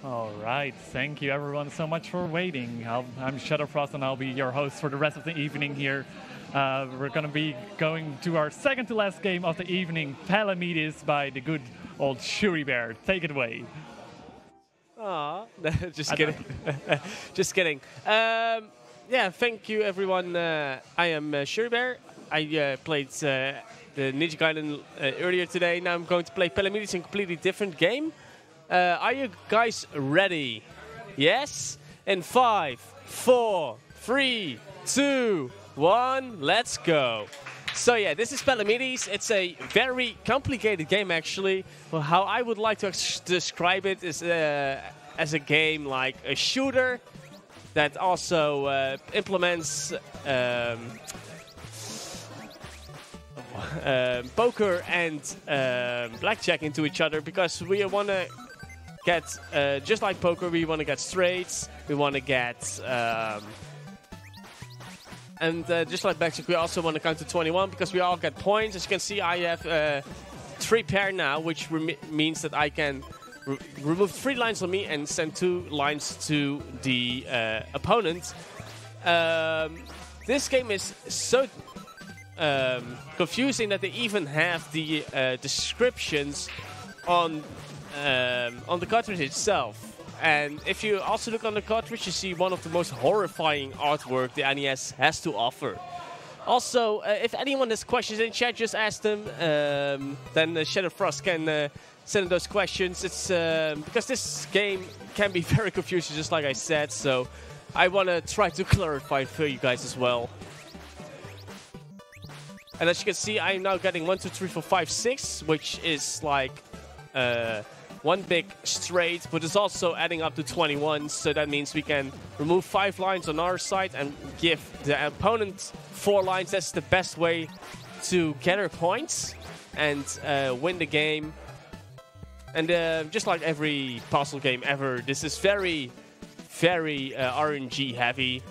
All right, thank you everyone so much for waiting. I'm Shadowfrost and I'll be your host for the rest of the evening here. We're going to be going to our second to last game of the evening, Palamedes by the good old ShuriBear. Take it away. Aw, just kidding. Just kidding. Yeah, thank you everyone. I am ShuriBear. I played the Ninja Gaiden earlier today. Now I'm going to play Palamedes in a completely different game. Are you guys ready? Yes? In 5, 4, 3, 2, 1, let's go. So yeah, this is Palamedes. It's a very complicated game actually. Well, how I would like to describe it is as a game like a shooter that also implements poker and blackjack into each other, because we want to get, just like poker, we want to get straights, we want to get... And just like blackjack, we also want to count to 21 because we all get points. As you can see, I have 3 pair now, which means that I can remove 3 lines on me and send 2 lines to the opponent. This game is so confusing that they even have the descriptions on the cartridge itself. And if you also look on the cartridge, you see one of the most horrifying artwork the NES has to offer. Also, if anyone has questions in chat, just ask them. Then Shadowfrost can send those questions. It's because this game can be very confusing, just like I said. So I want to try to clarify for you guys as well. And as you can see, I'm now getting 1, 2, 3, 4, 5, 6, which is like... one big straight, but it's also adding up to 21, so that means we can remove 5 lines on our side and give the opponent 4 lines. That's the best way to gather points and win the game. And just like every puzzle game ever, this is very, very RNG heavy.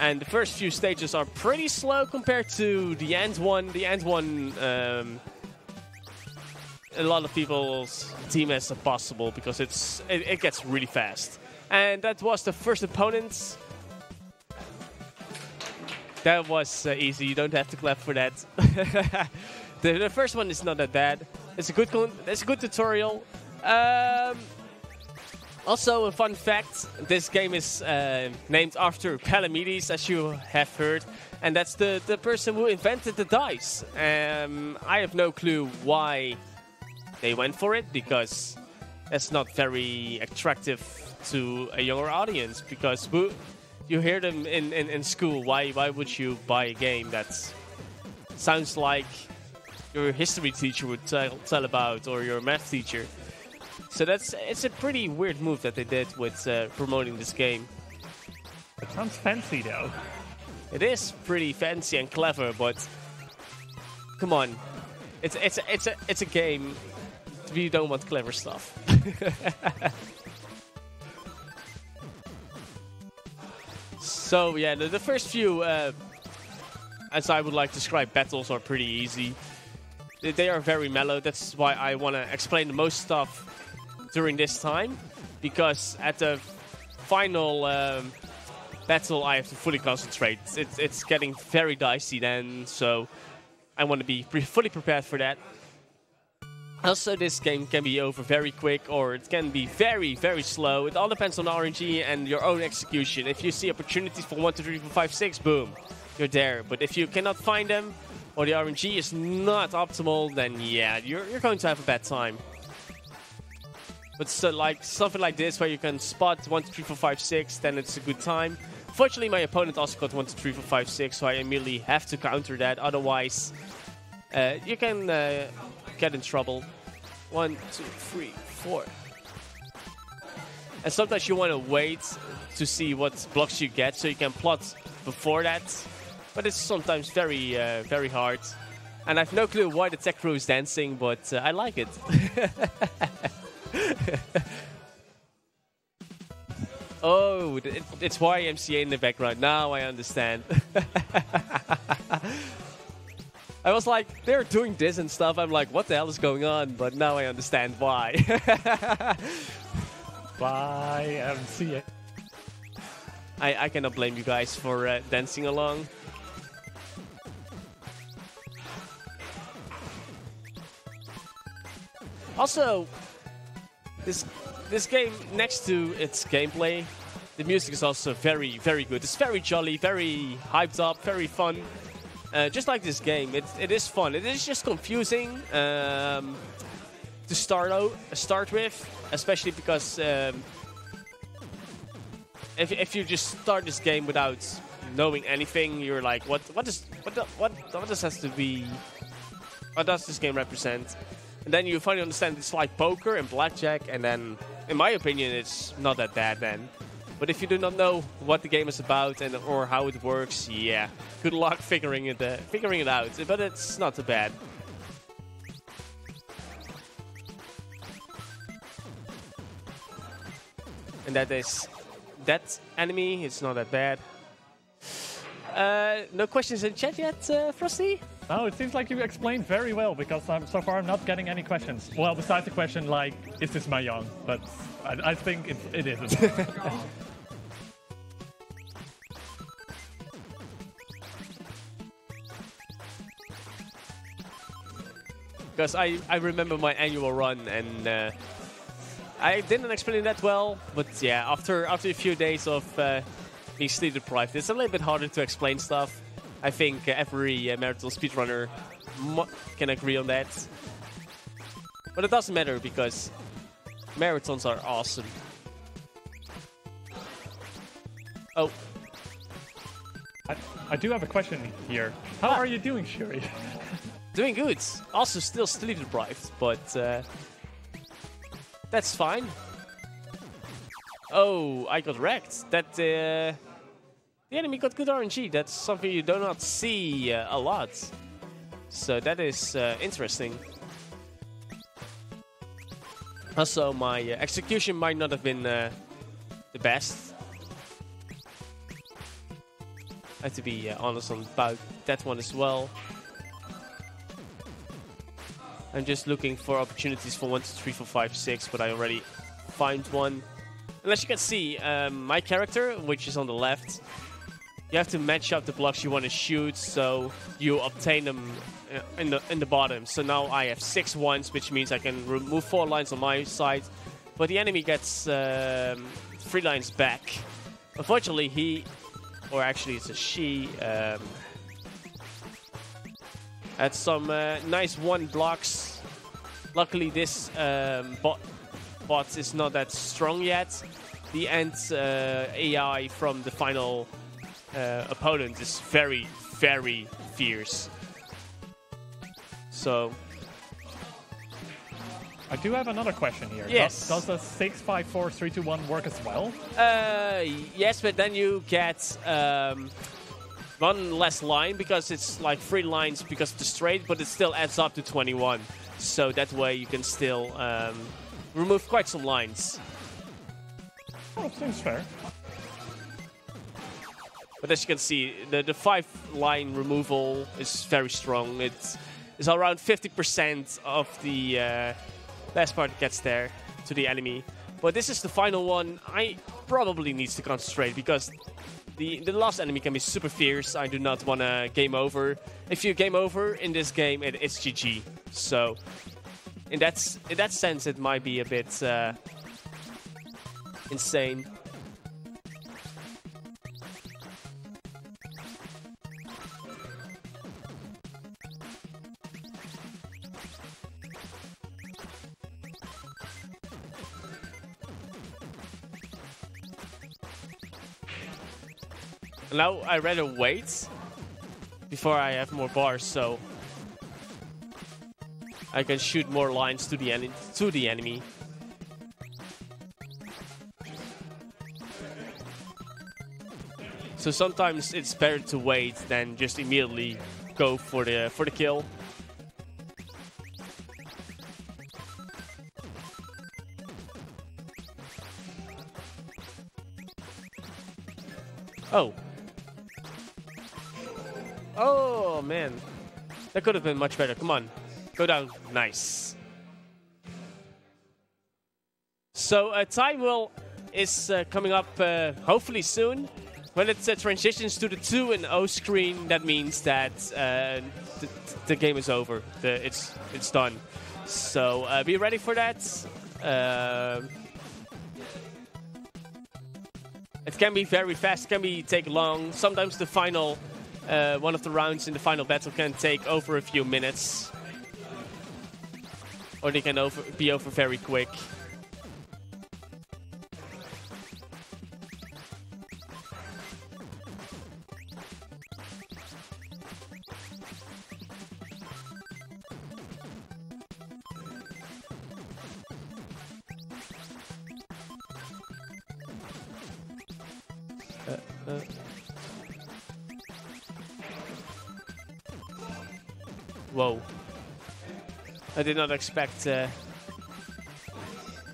And the first few stages are pretty slow compared to the end one. The end one... a lot of people's team as possible because it gets really fast. And that was the first opponent. That was easy. You don't have to clap for that. The first one is not that bad. It's a good tutorial. Also a fun fact: this game is named after Palamedes, as you have heard, and that's the person who invented the dice. I have no clue why they went for it, because that's not very attractive to a younger audience, because you hear them in school. Why would you buy a game that sounds like your history teacher would tell about, or your math teacher? So it's a pretty weird move that they did with promoting this game. It sounds fancy though. It is pretty fancy and clever, but come on, it's a game. We don't want clever stuff. So yeah, the first few, as I would like to describe, battles are pretty easy. They are very mellow. That's why I want to explain the most stuff during this time, because at the final battle I have to fully concentrate. It's getting very dicey then, so I want to be fully prepared for that. Also, this game can be over very quick, or it can be very, very slow. It all depends on RNG and your own execution. If you see opportunities for 1, 2, 3, 4, 5, 6, boom, you're there. But if you cannot find them, or the RNG is not optimal, then yeah, you're going to have a bad time. But so, like something like this, where you can spot 1, 2, 3, 4, 5, 6, then it's a good time. Fortunately, my opponent also got 1, 2, 3, 4, 5, 6, so I immediately have to counter that. Otherwise, you can get in trouble. 1, 2, 3, 4. And sometimes you want to wait to see what blocks you get, so you can plot before that. But it's sometimes very, very hard. And I have no clue why the tech crew is dancing, but I like it. Oh, it's YMCA in the background. Now I understand. I was like, they're doing this and stuff. I'm like, what the hell is going on? But now I understand why. Bye, and see ya. I cannot blame you guys for dancing along. Also, this game, next to its gameplay, the music is also very, very good. It's very jolly, very hyped up, very fun. Just like this game, it is fun. It is just confusing to start with, especially because if you just start this game without knowing anything, you're like, what does has to be? What does this game represent? And then you finally understand it's like poker and blackjack, and then, in my opinion, it's not that bad then. But if you do not know what the game is about or how it works, yeah, good luck figuring it out. But it's not too bad. And that enemy. It's not that bad. No questions in chat yet, Frosty? No, it seems like you explained very well, because so far I'm not getting any questions. Well, besides the question like, is this Mahjong? But I think it isn't. Because I remember my annual run, and I didn't explain it that well. But yeah, after a few days of being sleep deprived, it's a little bit harder to explain stuff. I think every marathon speedrunner can agree on that. But it doesn't matter, because marathons are awesome. Oh. I do have a question here. How are you doing, Shuri? Doing good. Also still sleep deprived, but that's fine. Oh, I got wrecked. The enemy got good RNG. That's something you do not see a lot. So that is interesting. Also, my execution might not have been the best. I have to be honest about that one as well. I'm just looking for opportunities for 1, 2, 3, 4, 5, 6, but I already find one. And as you can see, my character, which is on the left, you have to match up the blocks you want to shoot, so you obtain them in the bottom. So now I have 6 ones, which means I can remove 4 lines on my side, but the enemy gets 3 lines back. Unfortunately, he, or actually it's a she, had some nice 1 blocks. Luckily, this bot is not that strong yet. The end AI from the final opponent is very, very fierce. So I do have another question here. Yes. Does the 6, 5, 4, 3, 2, 1 work as well? Yes, but then you get 1 less line, because it's like 3 lines because of the straight, but it still adds up to 21. So that way you can still remove quite some lines. Oh, seems fair. But as you can see, the 5-line removal is very strong. It's around 50% of the last part gets there to the enemy. But this is the final one. I probably need to concentrate, because the last enemy can be super fierce. I do not want to game over. If you game over in this game, it's GG. So in that sense, it might be a bit insane. Now I rather wait before I have more bars, so I can shoot more lines to the enemy. So sometimes it's better to wait than just immediately go for the kill. Oh. Oh, man. That could have been much better. Come on. Go down. Nice. So time is coming up hopefully soon. When it transitions to the 2 and 0 screen, that means that the game is over. It's done. So be ready for that. It can be very fast, it can take long. Sometimes the final one of the rounds in the final battle can take over a few minutes. Or they can be over very quick. Whoa. I did not expect the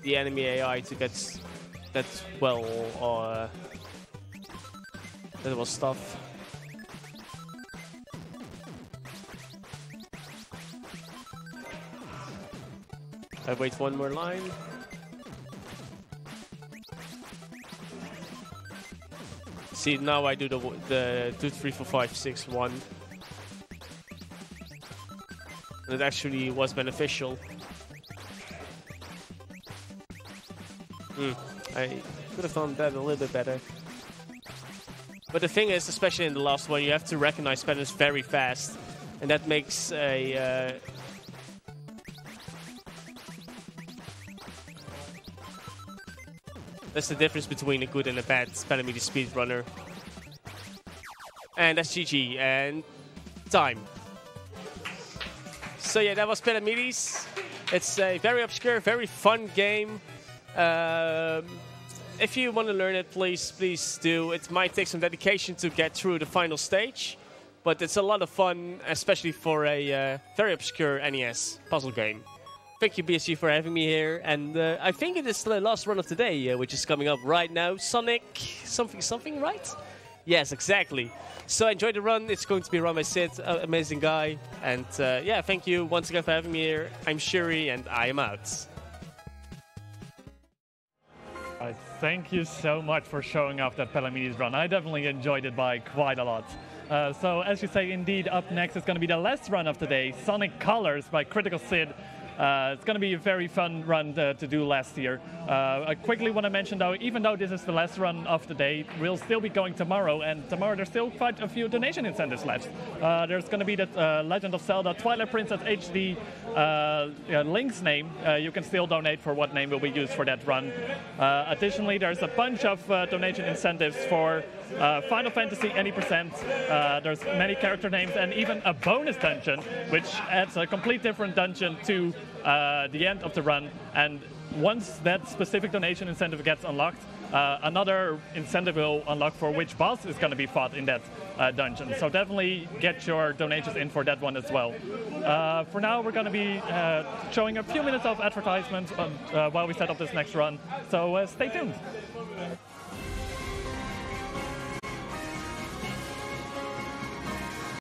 enemy AI to get that well that was tough. I wait one more line. See, now I do the 2, 3, 4, 5, 6, 1. It actually was beneficial. I could have done that a little bit better. But the thing is, especially in the last one, you have to recognize patterns very fast. And that makes a... that's the difference between a good and a bad Palamedes speedrunner. And that's GG. And time. So yeah, that was Palamedes. It's a very obscure, very fun game. If you want to learn it, please do. It might take some dedication to get through the final stage, but it's a lot of fun, especially for a very obscure NES puzzle game. Thank you, BSG, for having me here. And I think it is the last run of the day, which is coming up right now. Sonic something, right? Yes, exactly. So enjoy the run. It's going to be run by Sid, amazing guy. And yeah, thank you once again for having me here. I'm Shuri, and I am out. Thank you so much for showing off that Palamedes run. I definitely enjoyed it by quite a lot. So as you say, indeed, up next is going to be the last run of the day, Sonic Colors by Critical Sid. It's going to be a very fun run to do last year. I quickly want to mention, though, even though this is the last run of the day, we'll still be going tomorrow, and tomorrow there's still quite a few donation incentives left. There's going to be the Legend of Zelda Twilight Princess HD Link's name. You can still donate for what name will be used for that run. Additionally, there's a bunch of donation incentives for Final Fantasy any percent. There's many character names and even a bonus dungeon, which adds a complete different dungeon to the end of the run. And once that specific donation incentive gets unlocked, another incentive will unlock for which boss is going to be fought in that dungeon. So definitely get your donations in for that one as well. For now, we're going to be showing a few minutes of advertisement while we set up this next run. So stay tuned.